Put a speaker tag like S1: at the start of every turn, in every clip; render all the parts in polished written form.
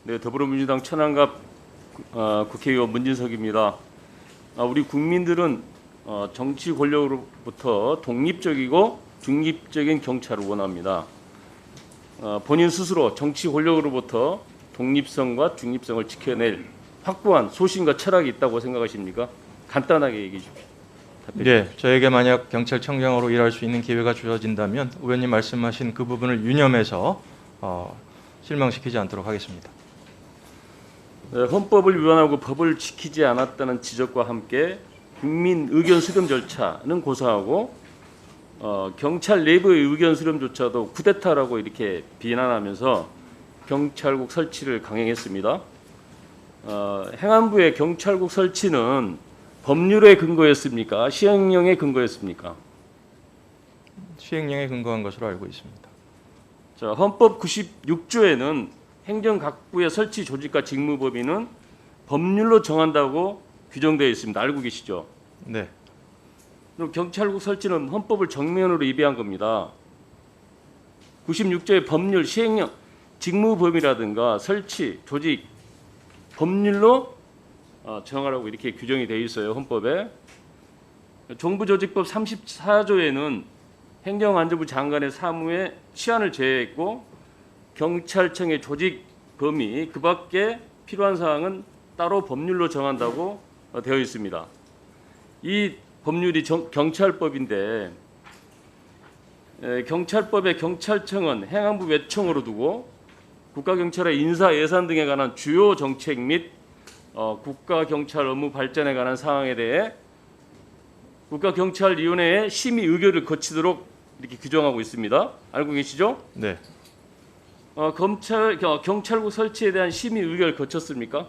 S1: 네, 더불어민주당 천안갑 국회의원 문진석입니다. 우리 국민들은 정치 권력으로부터 독립적이고 중립적인 경찰을 원합니다. 본인 스스로 정치 권력으로부터 독립성과 중립성을 지켜낼 확고한 소신과 철학이 있다고 생각하십니까? 간단하게 얘기해 주십시오.
S2: 네, 저에게 만약 경찰청장으로 일할 수 있는 기회가 주어진다면 의원님 말씀하신 그 부분을 유념해서 실망시키지 않도록 하겠습니다.
S1: 네, 헌법을 위반하고 법을 지키지 않았다는 지적과 함께 국민 의견 수렴 절차는 고사하고 경찰 내부의 의견 수렴조차도 쿠데타라고 이렇게 비난하면서 경찰국 설치를 강행했습니다. 행안부의 경찰국 설치는 법률에 근거했습니까? 시행령에 근거했습니까?
S2: 시행령에 근거한 것으로 알고 있습니다.
S1: 자, 헌법 96조에는 행정각부의 설치 조직과 직무 범위는 법률로 정한다고 규정되어 있습니다. 알고 계시죠?
S2: 네,
S1: 그럼 경찰국 설치는 헌법을 정면으로 위배한 겁니다. 96조의 법률, 시행령, 직무 범위라든가 설치, 조직, 법률로 정하라고 이렇게 규정이 되어 있어요. 헌법에. 정부조직법 34조에는 행정안전부 장관의 사무에 치안을 제외했고 경찰청의 조직 범위 그 밖에 필요한 사항은 따로 법률로 정한다고 되어 있습니다. 이 법률이 경찰법인데 경찰법의 경찰청은 행안부 외청으로 두고 국가경찰의 인사 예산 등에 관한 주요 정책 및 국가경찰 업무 발전에 관한 사항에 대해 국가경찰위원회의 심의 의결을 거치도록 이렇게 규정하고 있습니다. 알고 계시죠?
S2: 네,
S1: 경찰국 설치에 대한 심의 의결을 거쳤습니까?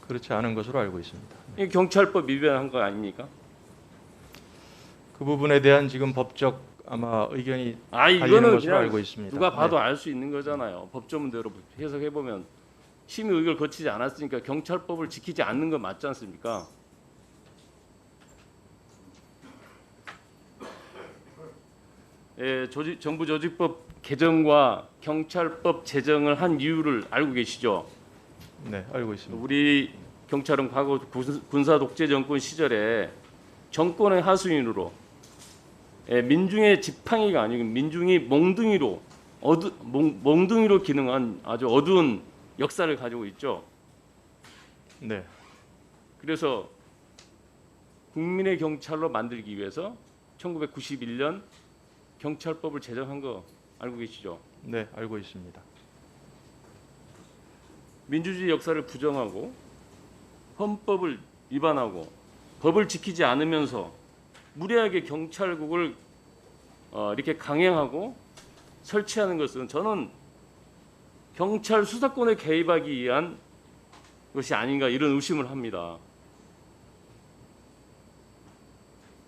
S2: 그렇지 않은 것으로 알고 있습니다.
S1: 이 경찰법 위반한 거 아닙니까?
S2: 그 부분에 대한 지금 법적 아마 의견이 갈리는
S1: 이거는
S2: 것으로
S1: 그냥
S2: 알고 있습니다.
S1: 누가 봐도
S2: 네.
S1: 알 수 있는 거잖아요. 법조문대로 해석해 보면 심의 의결 거치지 않았으니까 경찰법을 지키지 않는 건 맞지 않습니까? 정부 조직법 개정과 경찰법 제정을 한 이유를 알고 계시죠?
S2: 네, 알고 있습니다.
S1: 우리 경찰은 과거 군사 독재 정권 시절에 정권의 하수인으로 민중의 지팡이가 아니고 민중이 몽둥이로 기능한 아주 어두운 역사를 가지고 있죠.
S2: 네,
S1: 그래서 국민의 경찰로 만들기 위해서 1991년 경찰법을 제정한 거 알고 계시죠?
S2: 네, 알고 있습니다.
S1: 민주주의 역사를 부정하고 헌법을 위반하고 법을 지키지 않으면서 무리하게 경찰국을 이렇게 강행하고 설치하는 것은 저는 경찰 수사권에 개입하기 위한 것이 아닌가 이런 의심을 합니다.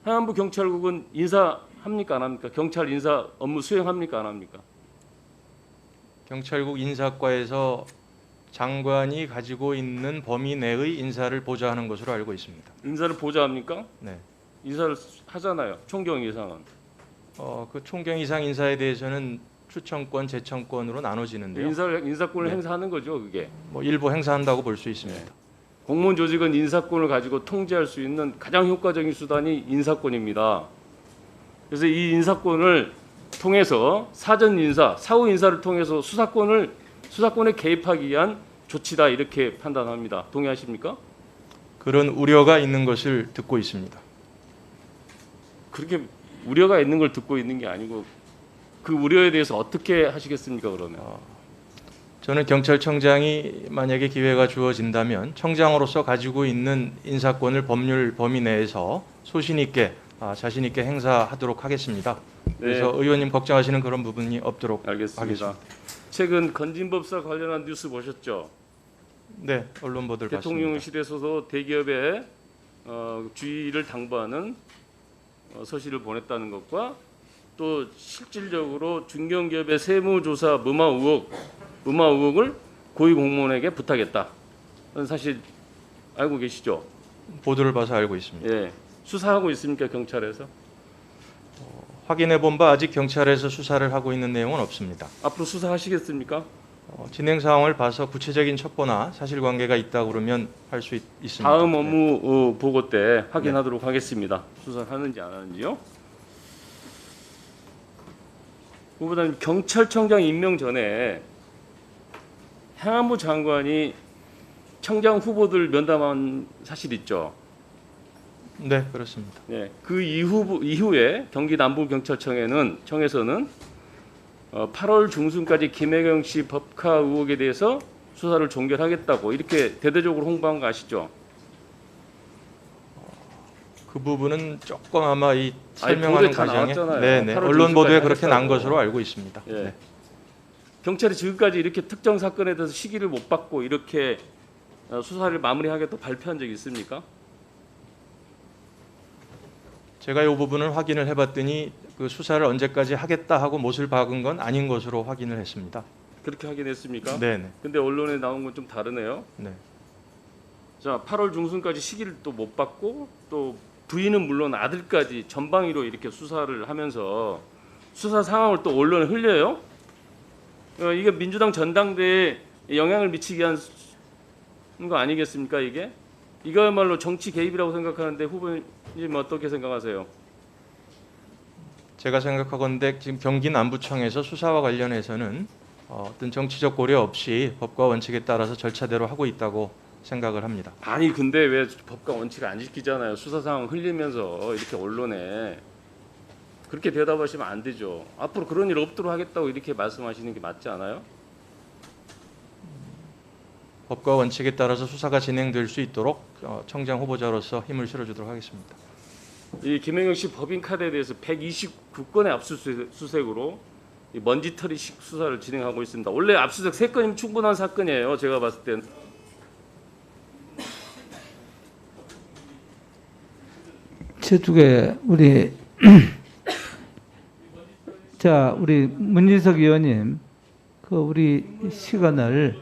S1: 행안부 경찰국은 인사합니까 안 합니까? 경찰 인사 업무 수행합니까 안 합니까?
S2: 경찰국 인사과에서 장관이 가지고 있는 범위 내의 인사를 보좌하는 것으로 알고 있습니다.
S1: 인사를 보좌합니까?
S2: 네,
S1: 인사를 하잖아요. 총경 이상은.
S2: 그 총경 이상 인사에 대해서는 추천권, 제청권으로 나눠지는데요.
S1: 인사권을
S2: 네.
S1: 행사하는 거죠, 그게.
S2: 뭐 일부 행사한다고 볼 수 있습니다.
S1: 공무원 조직은 인사권을 가지고 통제할 수 있는 가장 효과적인 수단이 인사권입니다. 그래서 이 인사권을 통해서 사전 인사, 사후 인사를 통해서 수사권에 개입하기 위한 조치다 이렇게 판단합니다. 동의하십니까?
S2: 그런 우려가 있는 것을 듣고 있습니다.
S1: 그렇게 우려가 있는 걸 듣고 있는 게 아니고 그 우려에 대해서 어떻게 하시겠습니까, 그러면?
S2: 저는 경찰청장이 만약에 기회가 주어진다면 청장으로서 가지고 있는 인사권을 법률 범위 내에서 소신 있게 자신 있게 행사하도록 하겠습니다. 그래서
S1: 네.
S2: 의원님 걱정하시는 그런 부분이 없도록
S1: 알겠습니다.
S2: 하겠습니다.
S1: 최근 건진법사 관련한 뉴스 보셨죠?
S2: 네, 언론 보도를 봤습니다.
S1: 대통령실에서도 대기업에 주의를 당부하는 서식을 보냈다는 것과 또 실질적으로 중견기업의 세무조사 무마 의혹을 고위공무원에게 부탁했다. 그건 사실 알고 계시죠?
S2: 보도를 봐서 알고 있습니다.
S1: 예, 수사하고 있습니까 경찰에서?
S2: 확인해 본 바 아직 경찰에서 수사를 하고 있는 내용은 없습니다.
S1: 앞으로 수사하시겠습니까?
S2: 진행 상황을 봐서 구체적인 첩보나 사실관계가 있다 그러면 할 수 있습니다.
S1: 다음
S2: 네.
S1: 업무 보고 때 확인하도록 하겠습니다. 수사를 하는지 안 하는지요. 그보다는 경찰청장 임명 전에 행안부 장관이 청장 후보들 면담한 사실 있죠.
S2: 네, 그렇습니다.
S1: 네, 그 이후에 경기 남부경찰청에서는 8월 중순까지 김혜경 씨 법카 의혹에 대해서 수사를 종결하겠다고 이렇게 대대적으로 홍보한 거 아시죠?
S2: 그 부분은 조금 아마 이
S1: 아니,
S2: 설명하는
S1: 보도에 다
S2: 과정에
S1: 나왔잖아요.
S2: 네네,
S1: 8월
S2: 언론 보도에
S1: 중순까지
S2: 그렇게 난
S1: 하겠다고.
S2: 것으로 알고 있습니다.
S1: 예.
S2: 네.
S1: 경찰이 지금까지 이렇게 특정 사건에 대해서 시기를 못 받고 이렇게 수사를 마무리하겠다고 발표한 적이 있습니까?
S2: 제가 이 부분을 확인을 해봤더니 그 수사를 언제까지 하겠다 하고 못을 박은 건 아닌 것으로 확인을 했습니다.
S1: 그렇게 확인했습니까?
S2: 네네.
S1: 근데 언론에 나온 건 좀 다르네요.
S2: 네.
S1: 자, 8월 중순까지 시기를 또 못 받고 또 부인은 물론 아들까지 전방위로 이렇게 수사를 하면서 수사 상황을 또 언론에 흘려요. 이게 민주당 전당대회에 영향을 미치게 한 거 아니겠습니까? 이거야말로 정치 개입이라고 생각하는데 후보님 어떻게 생각하세요?
S2: 제가 생각하건대 지금 경기 남부청에서 수사와 관련해서는 어떤 정치적 고려 없이 법과 원칙에 따라서 절차대로 하고 있다고 생각을 합니다.
S1: 아니 근데 왜 법과 원칙을 안 지키잖아요. 수사 상황 흘리면서 이렇게 언론에 그렇게 대답하시면 안 되죠. 앞으로 그런 일 없도록 하겠다고 이렇게 말씀하시는 게 맞지 않아요?
S2: 법과 원칙에 따라서 수사가 진행될 수 있도록 청장 후보자로서 힘을 실어주도록 하겠습니다.
S1: 이 김혜경 씨 법인 카드에 대해서 129건의 압수수색으로 이 먼지털이식 수사를 진행하고 있습니다. 원래 압수수색 3건이면 충분한 사건이에요. 제가 봤을 땐.
S3: 저쪽에 우리 자 우리 문진석 의원님 그 우리 시간을